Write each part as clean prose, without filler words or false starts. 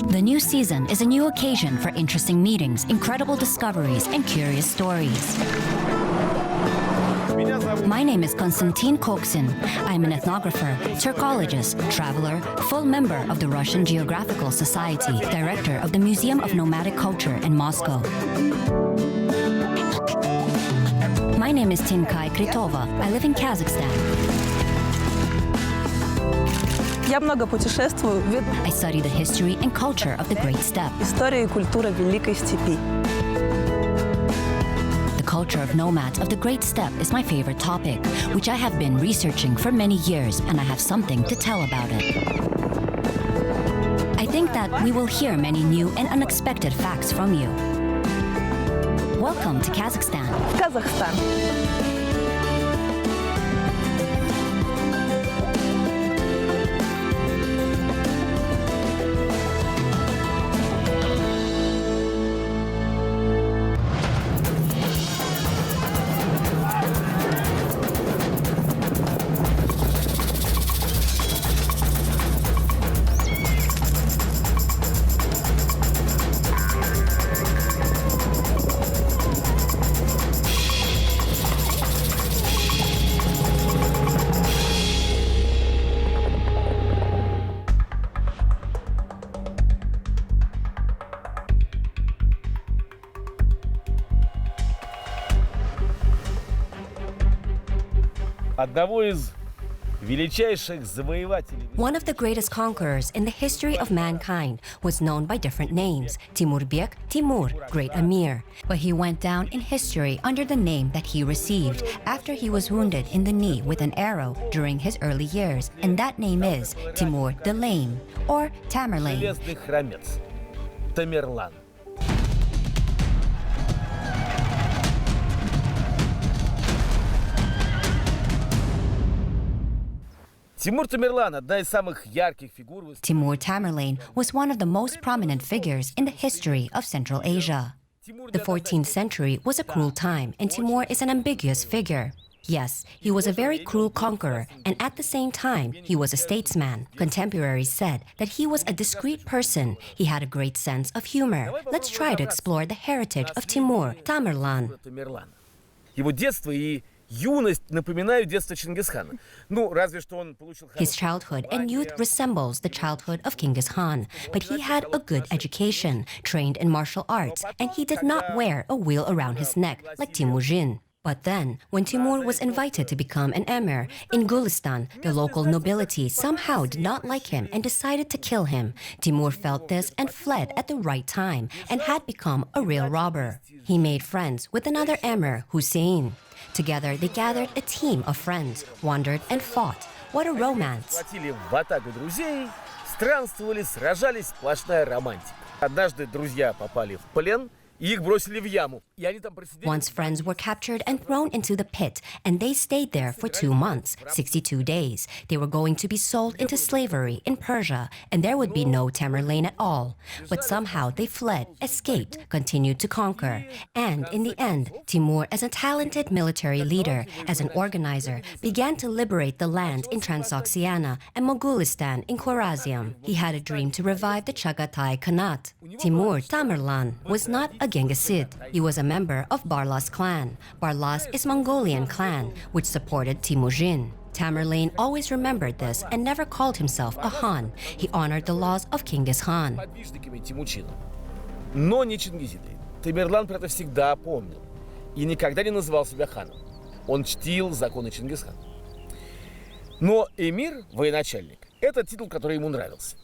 The new season is a new occasion for interesting meetings, incredible discoveries, and curious stories. My name is Konstantin Koksin. I'm an ethnographer, Turkologist, traveler, full member of the Russian Geographical Society, director of the Museum of Nomadic Culture in Moscow. My name is Timkai Kritova. I live in Kazakhstan. Я много путешествую, I study the history and culture of the Great Steppe. История и культура Великой Степи. The culture of nomads of the Great Steppe is my favorite topic, which I have been researching for many years, and I have something to tell about it. I think that we will hear many new and unexpected facts from you. Welcome to Kazakhstan. Казахстан. Одного из величайших завоевателей. One of the greatest conquerors in the history of mankind was known by different names, Timurbek, Timur, Great Emir. But he went down in history under the name that he received after he was wounded in the knee with an arrow during his early years, and that name is Timur the Lame, or Tamerlan. Железный хромец. Тамерлан. Timur Tamerlan, одна из самых ярких фигур. Timur Tamerlan was one of the most prominent figures in the history of Central Asia. The 14th century was a cruel time, and Timur is an ambiguous figure. Yes, he was a very cruel conqueror, and at the same time, he was a statesman. Contemporaries said that he was a discreet person. He had a great sense of humor. Let's try to explore the heritage of Timur Tamerlan. Его детство и юность напоминают детство Чингисхана. Ну, разве что он получил. His childhood and youth resembles the childhood of Genghis Khan, but he had a good education, trained in martial arts, and he did not wear a wheel around his neck like Temujin. But then, when Timur was invited to become an emir in Gulistan, the local nobility somehow did not like him and decided to kill him. Timur felt this and fled at the right time and had become a real robber. He made friends with another emir, Hussein. Together, they gathered a team of friends, wandered and fought. What a romance! Схватили в атаку друзей, странствовали, сражались, сплошная романтика. Однажды друзья попали в плен, и их бросили в яму. Once friends were captured and thrown into the pit, and they stayed there for 2 months, 62 days. They were going to be sold into slavery in Persia, and there would be no Tamerlan at all. But somehow they fled, escaped, continued to conquer. And in the end, Timur, as a talented military leader, as an organizer, began to liberate the land in Transoxiana and Mogulistan in Khwarezm. He had a dream to revive the Chagatai Khanate. Timur Tamerlan was not a Genghisid. He was a member of Barlas clan. Barlas is Mongolian clan, which supported Temujin. Tamerlan always remembered this and never called himself a Khan. He honored the laws of Genghis Khan. Но не чингизиды. Тамерлан про это всегда помнил и никогда не называл себя ханом. Он чтил законы Чингисхана. Но эмир, военачальник, это титул, который ему нравился.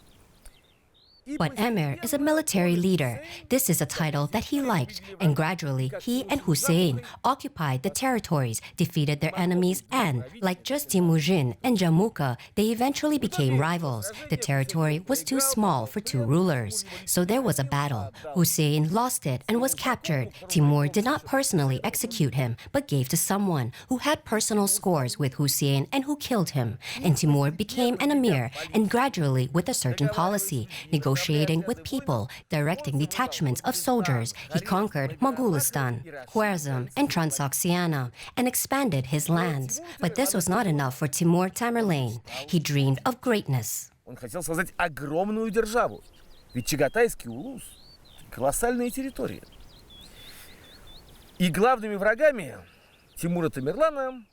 But Emir is a military leader. This is a title that he liked, and gradually he and Hussein occupied the territories, defeated their enemies, and, like just Temujin and Jamuka, they eventually became rivals. The territory was too small for 2 rulers, so there was a battle. Hussein lost it and was captured. Timur did not personally execute him, but gave to someone who had personal scores with Hussein and who killed him. And Timur became an emir, and gradually, with a certain policy, negotiating with people, directing detachments of soldiers, he conquered Mogulistan, Khwarezm, and Transoxiana, and expanded his lands. But this was not enough for Timur Tamerlan. He dreamed of greatness. Он хотел создать огромную державу. Ведь Чагатайский улус – колоссальные территории. И главными врагами Тимура Тамерлана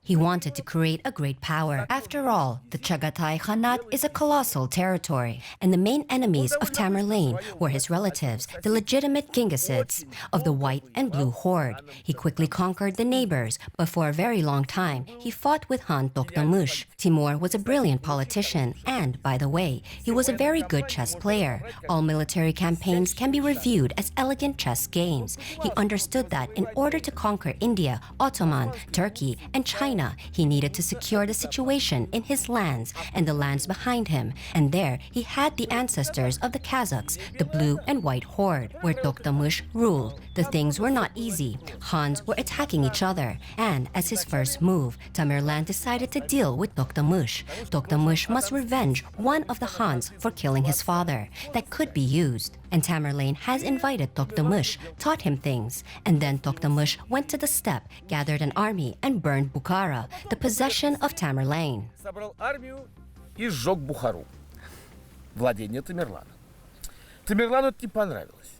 He wanted to create a great power. After all, the Chagatai Khanate is a colossal territory, and the main enemies of Tamerlane were his relatives, the legitimate Gengisids of the White and Blue Horde. He quickly conquered the neighbors, but for a very long time, he fought with Han Toktamush. Timur was a brilliant politician, and, by the way, he was a very good chess player. All military campaigns can be reviewed as elegant chess games. He understood that in order to conquer India, Ottoman, Turkey, and China, he needed to secure the situation in his lands and the lands behind him. And there, he had the ancestors of the Kazakhs, the Blue and White Horde, where Toktamush ruled. The things were not easy. Khans were attacking each other. And as his first move, Tamerlan decided to deal with Toktamush. Toktamush must revenge one of the Khans for killing his father. That could be used. And Tamerlane has invited Toktamush, taught him things. And then Toktamush went to the steppe, gathered an army, and burned Bukhara, the possession of Tamerlane. собрал армию и сжег Бухару, владение Тамерлана. Тамерлану это не понравилось.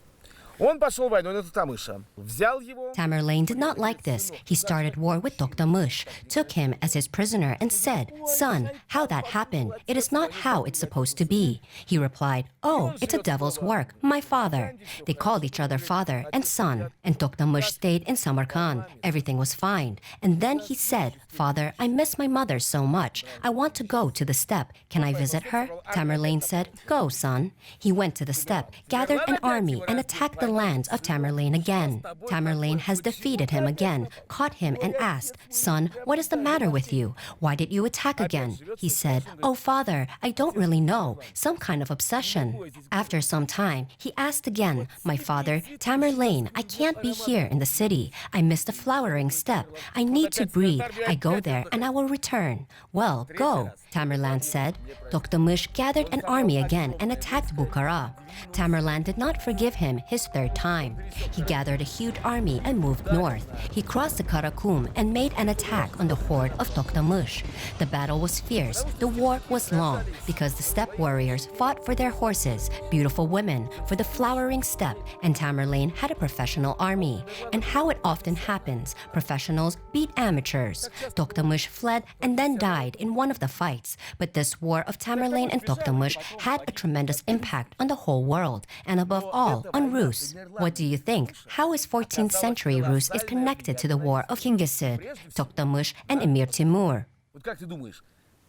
Он пошел войной на Токтамыша, взял его. Tamerlane did not like this. He started war with Toktamush, took him as his prisoner, and said, "Son, how that happened? It is not how it's supposed to be." He replied, "Oh, it's a devil's work, my father." They called each other father and son, and Toktamush stayed in Samarkand. Everything was fine. And then he said, "Father, I miss my mother so much. I want to go to the steppe. Can I visit her?" Tamerlane said, "Go, son." He went to the steppe, gathered an army, and attacked the lands of Tamerlane again. Tamerlane has defeated him again, caught him, and asked, "Son, what is the matter with you? Why did you attack again?" He said, "Oh, father, I don't really know. Some kind of obsession." After some time, he asked again, "My father, Tamerlane, I can't be here in the city. I miss the flowering steppe. I need to breathe. I go there and I will return." "Well, go," Tamerlan said. Toktamush gathered an army again and attacked Bukhara. Tamerlan did not forgive him his third time. He gathered a huge army and moved north. He crossed the Karakum and made an attack on the horde of Toktamush. The battle was fierce. The war was long because the steppe warriors fought for their horses, beautiful women, for the flowering steppe, and Tamerlane had a professional army. And how it often happens, professionals beat amateurs. Toktamush fled and then died in one of the fights. But this war of Tamerlane and Toktamush had a tremendous impact on the whole world, and above all, on Rus. What do you think? How is 14th century Rus is connected to the war of Kingisid, Toktamush, and Emir Timur? Вот как ты думаешь,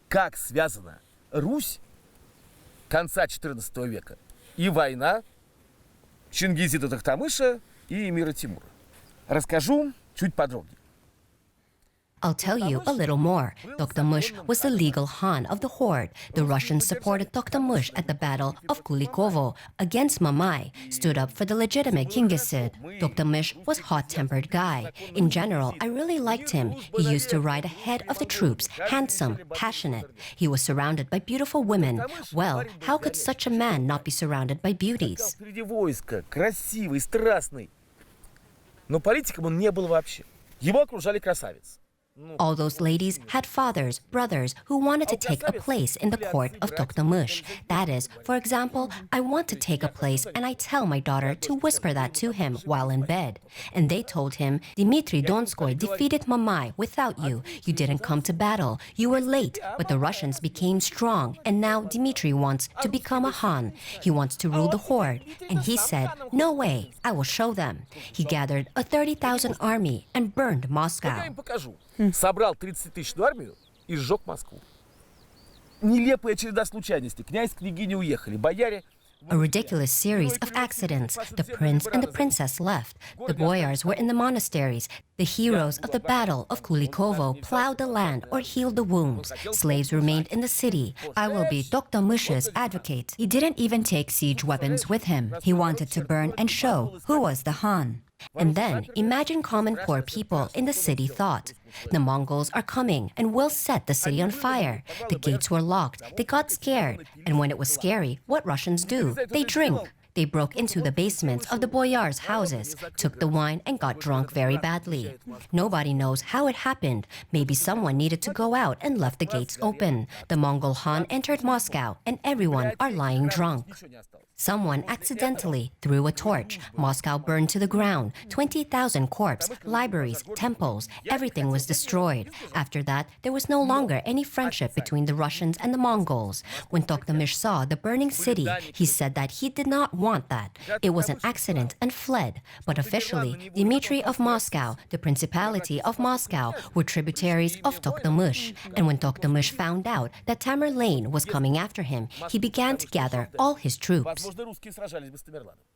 как связана Русь конца XIV века и война Чингизида Тохтамыша и Эмира Тимура? Расскажу чуть подробнее. I'll tell you a little more. Toktamush was the legal Khan of the horde. The Russians supported Toktamush at the Battle of Kulikovo against Mamai, stood up for the legitimate Kingisid. Toktamush was a hot-tempered guy. In general, I really liked him. He used to ride ahead of the troops, handsome, passionate. He was surrounded by beautiful women. Well, how could such a man not be surrounded by beauties? Впереди войска, красивый, страстный. Но политиком он не был вообще. Его окружали красавицы. All those ladies had fathers, brothers who wanted to take a place in the court of Toktamush. That is, for example, I want to take a place and I tell my daughter to whisper that to him while in bed. And they told him, "Dmitry Donskoy defeated Mamai without you. You didn't come to battle. You were late, but the Russians became strong. And now Dmitry wants to become a Khan. He wants to rule the horde." And he said, "No way, I will show them." He gathered a 30,000 army and burned Я Moscow. им покажу. Собрал 30-тысячную армию и сжег Москву. Нелепая череда случайностей. Князь, княгиня уехали, бояре... A ridiculous series of accidents. The prince and the princess left. The boyars were in the monasteries. The heroes of the battle of Kulikovo plowed the land or healed the wounds. Slaves remained in the city. I will be Toktamush's advocate. He didn't even take siege weapons with him. He wanted to burn and show who was the Khan. And then, imagine common poor people in the city thought, "The Mongols are coming and will set the city on fire." The gates were locked. They got scared. And when it was scary, what Russians do? They drink. They broke into the basements of the boyars' houses, took the wine, and got drunk very badly. Nobody knows how it happened. Maybe someone needed to go out and left the gates open. The Mongol Khan entered Moscow, and everyone are lying drunk. Someone accidentally threw a torch. Moscow burned to the ground. 20,000 corpses, libraries, temples, everything was destroyed. After that, there was no longer any friendship between the Russians and the Mongols. When Toktamish saw the burning city, he said that he did not want that. It was an accident and fled. But officially, Dmitry of Moscow, the Principality of Moscow, were tributaries of Toktamish. And when Toktamish found out that Tamerlan was coming after him, he began to gather all his troops.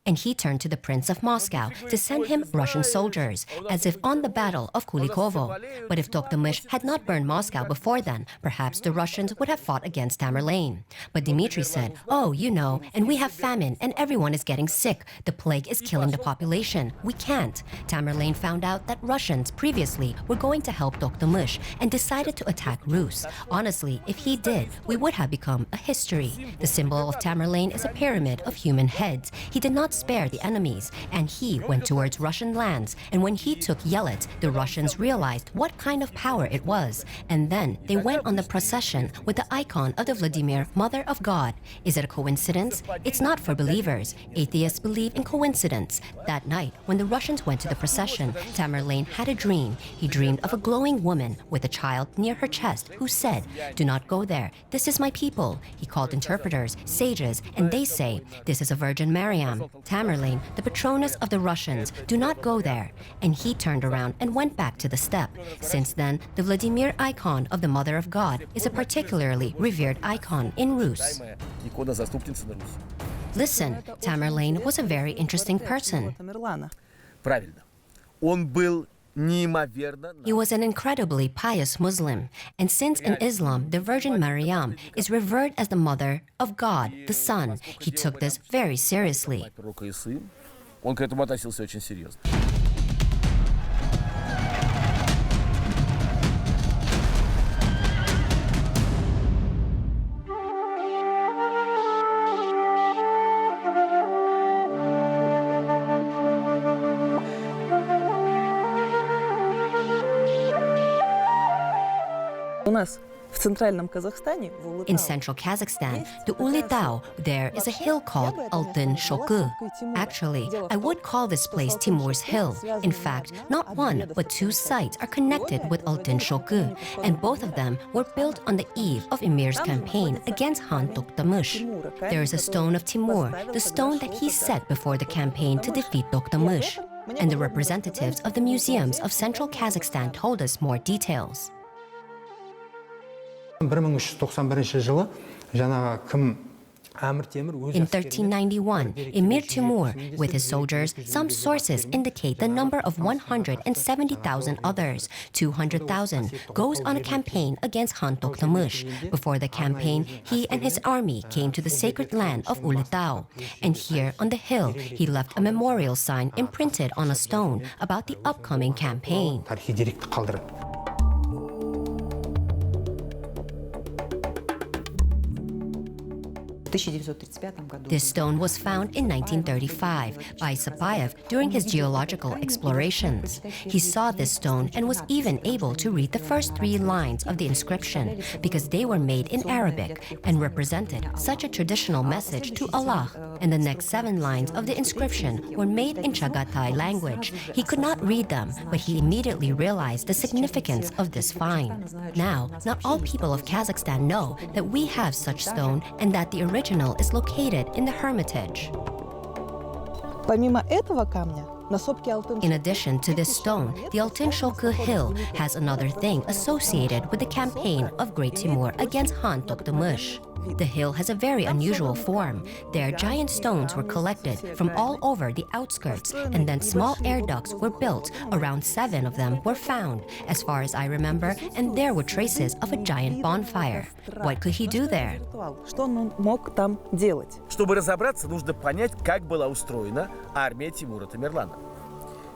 And he turned to the Prince of Moscow to send him Russian soldiers, as if on the battle of Kulikovo. But if Toktamish had not burned Moscow before then, perhaps the Russians would have fought against Tamerlan. But Dmitry said, "Oh, you know, and we have famine, and everyone is getting sick. The plague is killing the population. We can't." Tamerlan found out that Russians previously were going to help Toktamish and decided to attack Rus. Honestly, if he did, we would have become a history. The symbol of Tamerlan is a pyramid of human heads. He did not spare the enemies, and he went towards Russian lands. And when he took Yelets, the Russians realized what kind of power it was. And then they went on the procession with the icon of the Vladimir, Mother of God. Is it a coincidence? It's not for believers. Atheists believe in coincidence. That night, when the Russians went to the procession, Tamerlan had a dream. He dreamed of a glowing woman with a child near her chest who said, "Do not go there. This is my people." He called interpreters, sages, and they say, "This is a Virgin Mariam, Tamerlan, the patroness of the Russians. Do not go there." And he turned around and went back to the steppe. Since then, the Vladimir icon of the Mother of God is a particularly revered icon in Rus. Listen, Tamerlan was a very interesting person. Правильно. Он был He was an incredibly pious Muslim, and since in Islam the Virgin Mariam is revered as the mother of God, the Son, he took this very seriously. Он к этому относился очень серьезно. У нас в центральном Казахстане, In central Kazakhstan, the Ulitau, there is a hill called Altyn Shoku. Actually, I would call this place Timur's Hill. In fact, not one, but two sites are connected with Altyn Shoku, and both of them were built on the eve of Emir's campaign against Han Toktamish. There is a stone of Timur, the stone that he set before the campaign to defeat Toktamish. And the representatives of the museums of central Kazakhstan told us more details. 1391 жылы жаңағы кім In 1391, Emir Timur, with his soldiers, some sources indicate the number of 170,000 others, 200,000, goes on a campaign against Han Toktamish. Before the campaign, he and his army came to the sacred land of Ulitau. And here on the hill, he left a memorial sign imprinted on a stone about the upcoming campaign. This stone was found in 1935 by Sapayev during his geological explorations. He saw this stone and was even able to read the first 3 lines of the inscription because they were made in Arabic and represented such a traditional message to Allah. And the next 7 lines of the inscription were made in Chagatai language. He could not read them, but he immediately realized the significance of this find. Now, not all people of Kazakhstan know that we have such stone and that the original is located in the Hermitage. Помимо этого камня, In addition to this stone, the Altyn Shoku Hill has another thing associated with the campaign of Great Timur against Han Toktamish. The hill has a very unusual form. There, giant stones were collected from all over the outskirts, and then small air ducts were built. Around 7 of them were found, as far as I remember, and there were traces of a giant bonfire. What could he do there? что он мог там делать? Чтобы разобраться, нужно понять, как была устроена армия Тимура Тамерлана.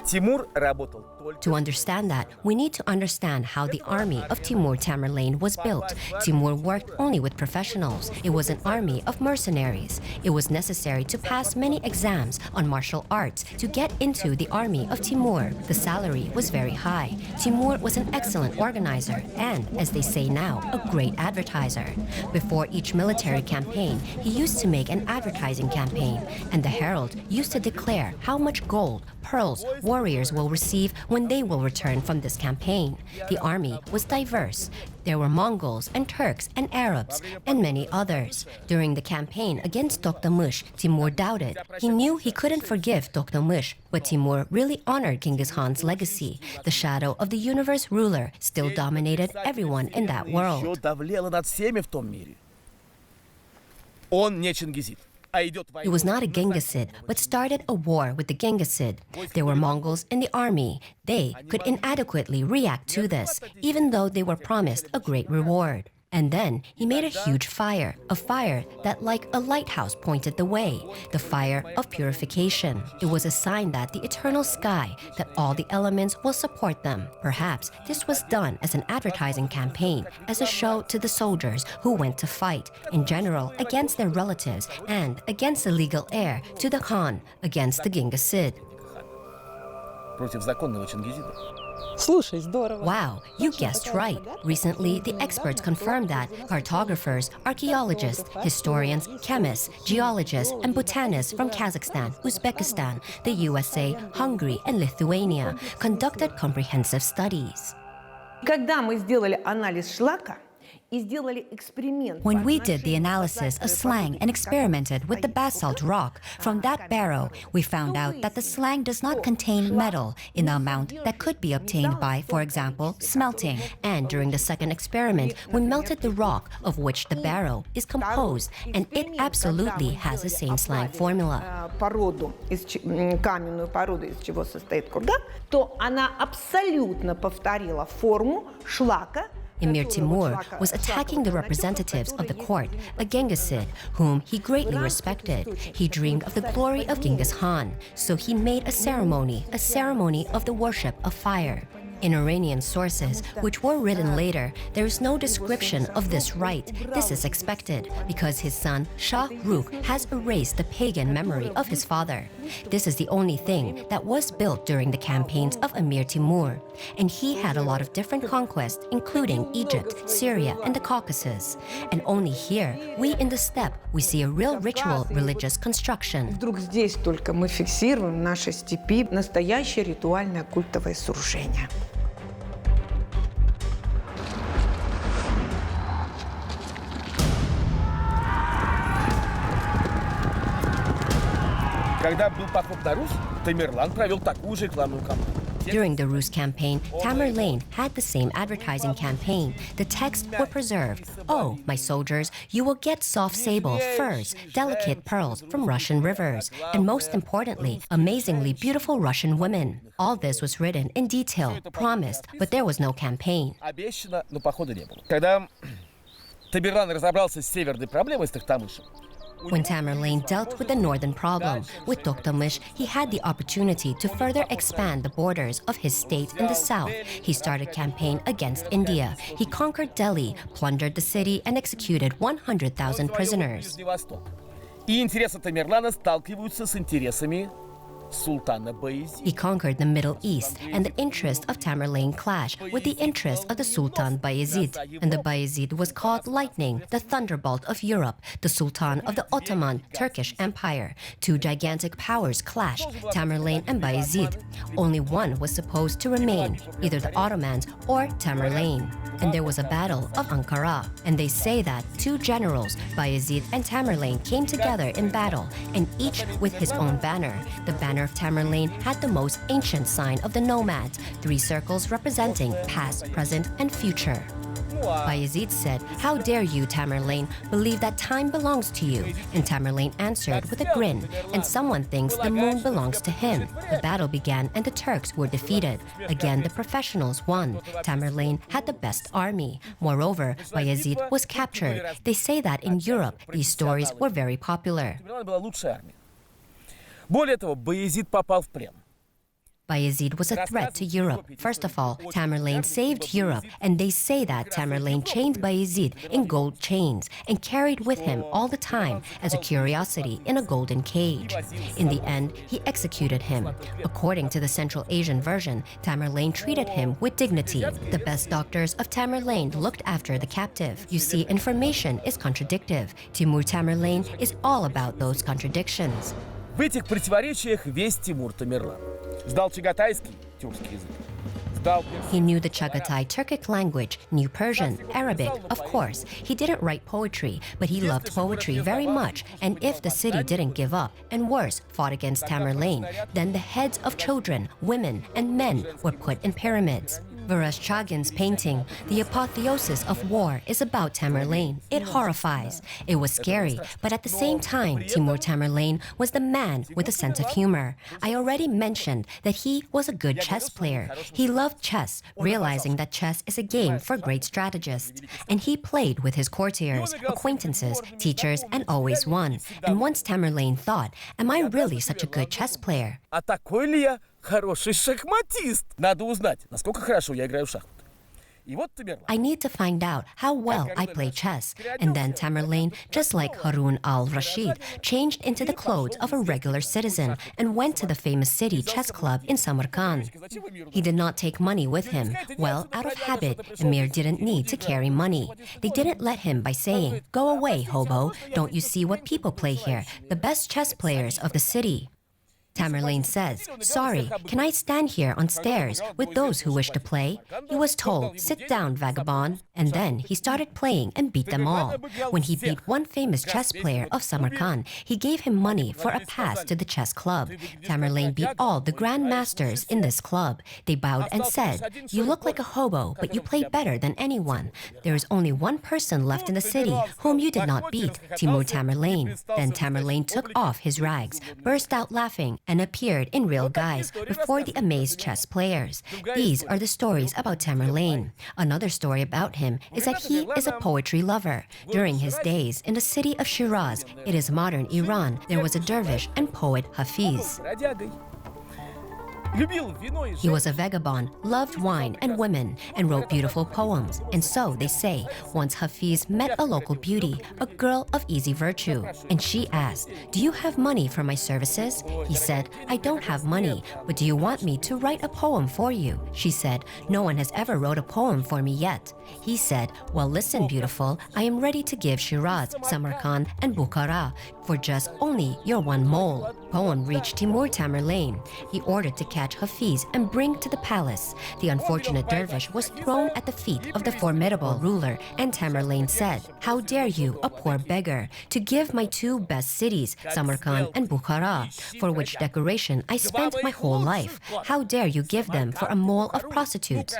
Тимур работал только... To understand that, we need to understand how the army of Timur Tamerlan was built. Timur worked only with professionals. It was an army of mercenaries. It was necessary to pass many exams on martial arts to get into the army of Timur. The salary was very high. Timur was an excellent organizer and, as they say now, a great advertiser. Before each military campaign, he used to make an advertising campaign, and the herald used to declare how much gold, pearls, warriors will receive when they will return from this campaign. The army was diverse. There were Mongols and Turks and Arabs and many others. During the campaign against Toktamish, Timur doubted. He knew he couldn't forgive Toktamish, but Timur really honored Genghis Khan's legacy. The shadow of the universe ruler still dominated everyone in that world. Еще давлело над всеми в том мире. Он не чингизид. He was not a Genghisid, but started a war with the Genghisid. There were Mongols in the army. They could inadequately react to this, even though they were promised a great reward. And then he made a huge fire, a fire that like a lighthouse pointed the way, the fire of purification. It was a sign that the eternal sky, that all the elements will support them. Perhaps this was done as an advertising campaign, as a show to the soldiers who went to fight, in general against their relatives and against the legal heir to the Khan, against the Genghisid. Против законного чингизида. Слушай, здорово. Wow, you guessed right. Recently, the experts confirmed that cartographers, archaeologists, historians, chemists, geologists, and botanists from Kazakhstan, Uzbekistan, the USA, Hungary, and Lithuania conducted comprehensive studies. Когда мы сделали анализ шлака, When we did the analysis of slang and experimented with the basalt rock, from that barrow, we found out that the slag does not contain metal in the amount that could be obtained by, for example, smelting. And during the second experiment, we melted the rock of which the barrow is composed, and it absolutely has the same slang formula. Каменную породу, из чего состоит курган, то она абсолютно повторила форму шлака. Emir Timur was attacking the representatives of the court, a Genghisid, whom he greatly respected. He dreamed of the glory of Genghis Khan, so he made a ceremony of the worship of fire. In Iranian sources, which were written later, there is no description of this rite. This is expected because his son, Shah Rukh, has erased the pagan memory of his father. This is the only thing that was built during the campaigns of Emir Timur. And he had a lot of different conquests, including Egypt, Syria, and the Caucasus. And only here, we in the steppe, we see a real ritual religious construction. Вдруг здесь только мы фиксируем в нашей степи настоящее ритуальное культовое сооружение. Когда был поход на Русь, Тамерлан провел такую же рекламную кампанию. During the Rus campaign, Tamerlan had the same advertising campaign. The texts were preserved. Oh, my soldiers, you will get soft sable, furs, delicate pearls from Russian rivers, and most importantly, amazingly beautiful Russian women. All this was written in detail, promised, but there was no campaign. Обещано, но похода не было. Когда Тамерлан разобрался с северной проблемой с Тохтамышем, When Tamerlan dealt with the northern problem, with Toktamish, he had the opportunity to further expand the borders of his state in the south. He started a campaign against India. He conquered Delhi, plundered the city, and executed 100,000 prisoners. И интересы Тамерлана сталкиваются с интересами Султана Баязида. He conquered the Middle East, and the interests of Tamerlan clashed with the interests of the Sultan Bayezid. And the Bayezid was called Lightning, the thunderbolt of Europe, the Sultan of the Ottoman Turkish Empire. Two gigantic powers clashed, Tamerlan and Bayezid. Only one was supposed to remain, either the Ottomans or Tamerlan. And there was a battle of Ankara. And they say that two generals, Bayezid and Tamerlan, came together in battle, and each with his own banner. The banner of Tamerlan had the most ancient sign of the nomads, 3 circles representing past, present, and future. Bayezid said, "How dare you, Tamerlan, believe that time belongs to you?" And Tamerlan answered with a grin, "And someone thinks the moon belongs to him." The battle began and the Turks were defeated. Again, the professionals won. Tamerlan had the best army. Moreover, Bayezid was captured. They say that in Europe, these stories were very popular. Тамерлана была лучшая армия. Более того, Баязид попал в плен. Bayezid was a threat to Europe. First of all, Tamerlane saved Europe, and they say that Tamerlane chained Bayezid in gold chains and carried with him all the time as a curiosity in a golden cage. In the end, he executed him. According to the Central Asian version, Tamerlane treated him with dignity. The best doctors of Tamerlane looked after the captive. You see, information is contradictive. Timur Tamerlan is all about those contradictions. В этих противоречиях весь Тимур Тамерлан. Сдал чагатайский, тюркский язык. Сдал He knew the Chagatai Turkic language, knew Persian, Arabic, of course. He didn't write poetry, but he loved poetry very much. And if the city didn't give up, and worse, fought against Tamerlane, then the heads of children, women, and men were put in pyramids. Vereshchagin's painting, The Apotheosis of War, is about Tamerlane. It horrifies. It was scary, but at the same time, Timur Tamerlan was the man with a sense of humor. I already mentioned that he was a good chess player. He loved chess, realizing that chess is a game for great strategists. And he played with his courtiers, acquaintances, teachers, and always won. And once Tamerlane thought, am I really such a good chess player? А такой ли я хороший шахматист? Надо узнать, насколько хорошо я играю в шахматы. И вот Тамерлан. I need to find out how well I play chess. And then Tamerlane, just like Harun al-Rashid, changed into the clothes of a regular citizen and went to the famous city chess club in Samarkand. He did not take money with him. Well, out of habit, Emir didn't need to carry money. They didn't let him by saying, "Go away, hobo. Don't you see what people play here? The best chess players of the city." Tamerlane says, "Sorry, can I stand here on stairs with those who wish to play?" He was told, "Sit down, vagabond." And then he started playing and beat them all. When he beat one famous chess player of Samarkand, he gave him money for a pass to the chess club. Tamerlane beat all the grandmasters in this club. They bowed and said, "You look like a hobo, but you play better than anyone. There is only one person left in the city whom you did not beat, Timur Tamerlan." Then Tamerlane took off his rags, burst out laughing, and appeared in real guise before the amazed chess players. These are the stories about Tamerlane. Another story about him is that he is a poetry lover. During his days in the city of Shiraz, it is modern Iran, there was a dervish and poet Hafiz. He was a vagabond, loved wine and women, and wrote beautiful poems. And so, they say, once Hafiz met a local beauty, a girl of easy virtue. And she asked, "Do you have money for my services?" He said, "I don't have money, but do you want me to write a poem for you?" She said, "No one has ever wrote a poem for me yet." He said, "Well, listen, beautiful, I am ready to give Shiraz, Samarkand, and Bukhara for just only your one mole." Poem reached Timur Tamerlan. He ordered to catch Hafiz and bring to the palace. The unfortunate dervish was thrown at the feet of the formidable ruler, and Tamerlan said, "How dare you, a poor beggar, to give my two best cities, Samarkand and Bukhara, for which decoration I spent my whole life. How dare you give them for a mole of prostitutes?"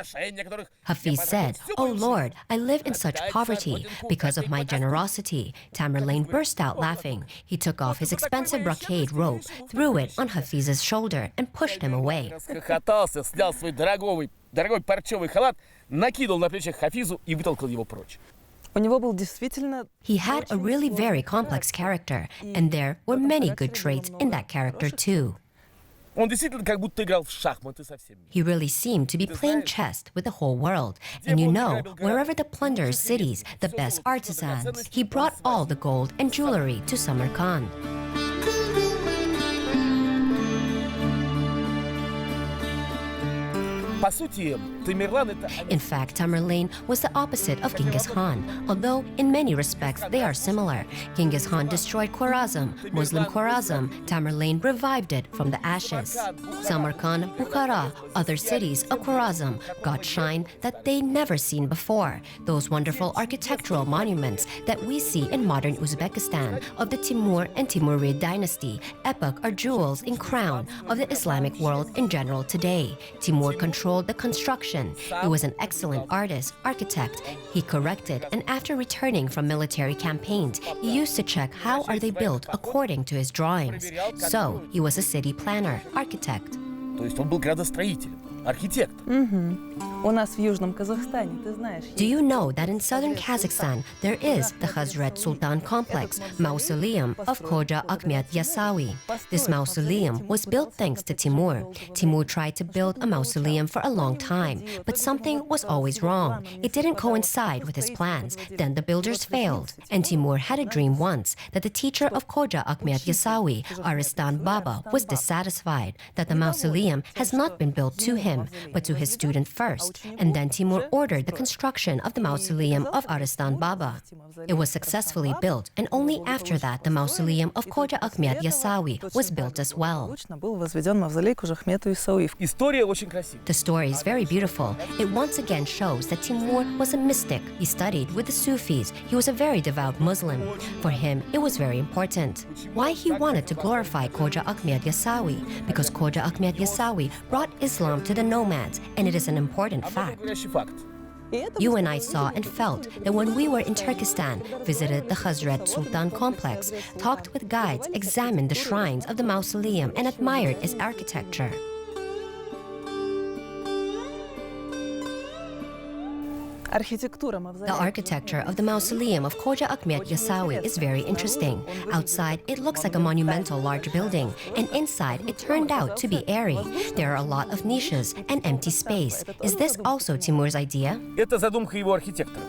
Hafiz said, "Oh Lord, I live in such poverty. Because of my generosity." Tamerlan burst out laughing. He took off his expensive brocade robe, threw it on Hafiz's shoulder, and pushed him away. Расхохотался, снял свой дорогой парчевый халат, накинул на плечи Хафизу и вытолкал его прочь. У него был действительно... He had a really very complex character, and there were many good traits in that character too. Он действительно как будто играл в шахматы со всеми. He really seemed to be playing chess with the whole world. And you know, wherever the plunderers cities, the best artisans, he brought all the gold and jewelry to Samarkand. По сути, Тамерлан это... In fact, Tamerlan was the opposite of Genghis Khan, although in many respects they are similar. Genghis Khan destroyed Khwarezm, Muslim Khwarezm. Tamerlan revived it from the ashes. Samarkand, Bukhara, other cities of Khwarezm got shine that they never seen before. Those wonderful architectural monuments that we see in modern Uzbekistan of the Timur and Timurid dynasty epoch are jewels in crown of the Islamic world in general today. Timur controlled the construction. He was an excellent artist, architect. He corrected, and after returning from military campaigns, he used to check how are they built according to his drawings. So, he was a city planner, architect. То есть он был градостроителем. архитектор. У нас в Южном Казахстане, ты знаешь, Do you know that in southern Kazakhstan there is the Hazrat Sultan complex, mausoleum of Khoja Ahmed Yasawi? This mausoleum was built thanks to Timur. Timur tried to build a mausoleum for a long time, but something was always wrong. It didn't coincide with his plans. Then the builders failed. And Timur had a dream once that the teacher of Khoja Ahmed Yasawi, Aristan Baba, was dissatisfied that the mausoleum has not been built to him, but to his student first. And then Timur ordered the construction of the mausoleum of Aristan Baba. It was successfully built, and only after that the mausoleum of Khoja Ahmed Yasawi was built as well. был возведен мавзолей Khoja Ahmedu Yasawi. История очень красивая. The story is very beautiful. It once again shows that Timur was a mystic. He studied with the Sufis. He was a very devout Muslim. For him, it was very important. Why he wanted to glorify Khoja Ahmed Yasawi? Because Khoja Ahmed Yasawi brought Islam to the nomads, and it is an important fact. Говорящий факт. You and I saw and felt that when we were in Turkestan, visited the Hazrat Sultan complex, talked with guides, examined the shrines of the mausoleum, and admired its architecture. Архитектура The мавзолея. architecture of the mausoleum of Khoja Ahmed Yasawi is very interesting. Outside, it looks like a monumental large building, and inside, it turned out to be airy. There are a lot of niches and empty space. Is this also Timur's idea? Это задумка его архитектора.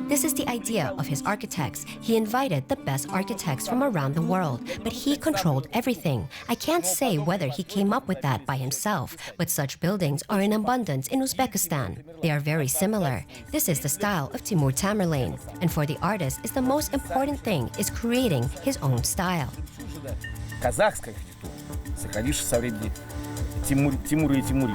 This is the idea of his architects. He invited the best architects from around the world, but he controlled everything. I can't say whether he came up with that by himself, but such buildings are in abundance in Uzbekistan. They are very similar. This is the style of Timur Tamerlan, and for the artist, is the most important thing is creating his own style. Казахская архитектура, сохранившаяся со времени Тимура и Тимури.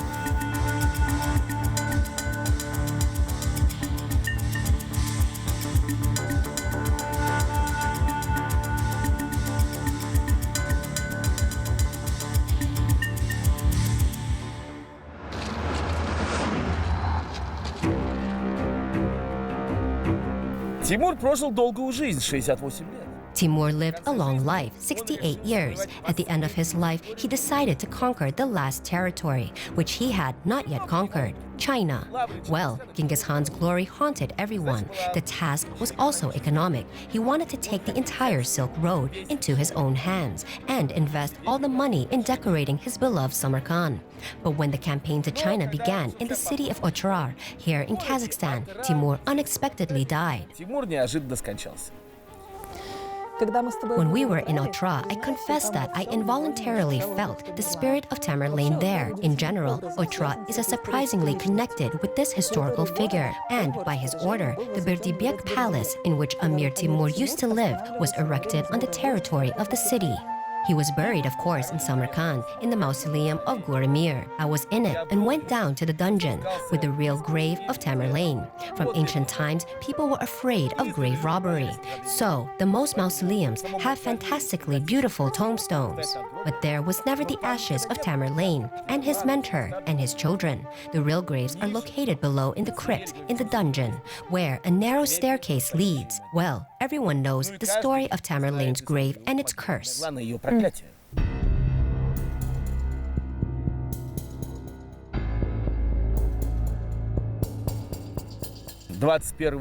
Тимур прожил долгую жизнь, 68 лет. Timur lived a long life, 68 years. At the end of his life, he decided to conquer the last territory, which he had not yet conquered, China. Well, Genghis Khan's glory haunted everyone. The task was also economic. He wanted to take the entire Silk Road into his own hands and invest all the money in decorating his beloved Samarkand. But when the campaign to China began in the city of Otrar, here in Kazakhstan, Timur unexpectedly died. Тимур неожиданно скончался. When we were in Otrar, I confess that I involuntarily felt the spirit of Tamerlan there. In general, Otrar is surprisingly connected with this historical figure. And by his order, the Berdibek Palace, in which Emir Timur used to live, was erected on the territory of the city. He was buried, of course, in Samarkand, in the mausoleum of Emir. I was in it and went down to the dungeon with the real grave of Tamerlan. From ancient times, people were afraid of grave robbery. So, the most mausoleums have fantastically beautiful tombstones. But there was never the ashes of Tamerlan and his mentor and his children. The real graves are located below in the crypt in the dungeon, where a narrow staircase leads. Well, everyone knows the story of Tamerlan's grave and its curse. Планы ее проклятия.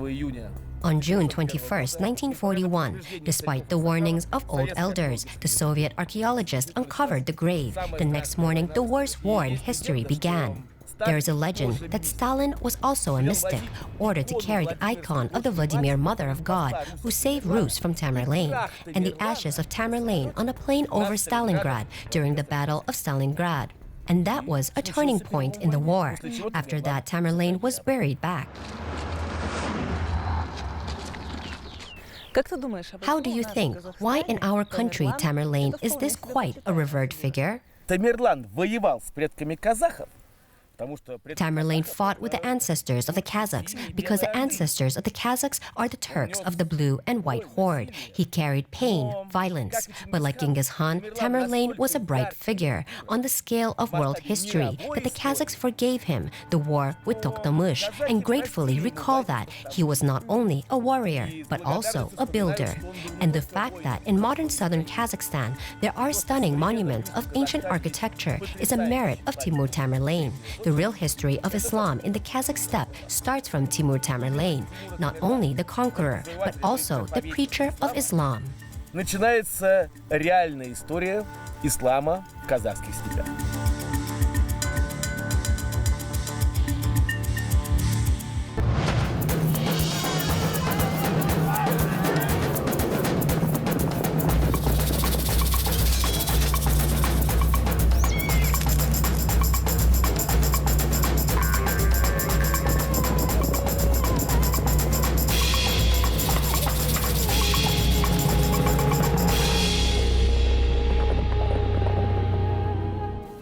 июня On June 21, 1941, despite the warnings of old elders, the Soviet archaeologists uncovered the grave. The next morning, the worst war in history began. There is a legend that Stalin was also a mystic, ordered to carry the icon of the Vladimir Mother of God, who saved Rus from Tamerlan, and the ashes of Tamerlan on a plane over Stalingrad during the Battle of Stalingrad. And that was a turning point in the war. After that, Tamerlan was buried back. How do you think, why in our country Tamerlan is this quite a revered figure? Тамерлан воевал с предками казахов, Tamerlan fought with the ancestors of the Kazakhs because the ancestors of the Kazakhs are the Turks of the blue and white horde. He carried pain, violence. But like Genghis Khan, Tamerlan was a bright figure on the scale of world history that the Kazakhs forgave him the war with Tokhtamysh and gratefully recall that he was not only a warrior but also a builder. And the fact that in modern southern Kazakhstan there are stunning monuments of ancient architecture is a merit of Timur Tamerlan. The real history of Islam in the Kazakh steppe starts from Timur Tamerlan, not only the conqueror, but also the preacher of Islam. Начинается реальная история ислама в казахских степях.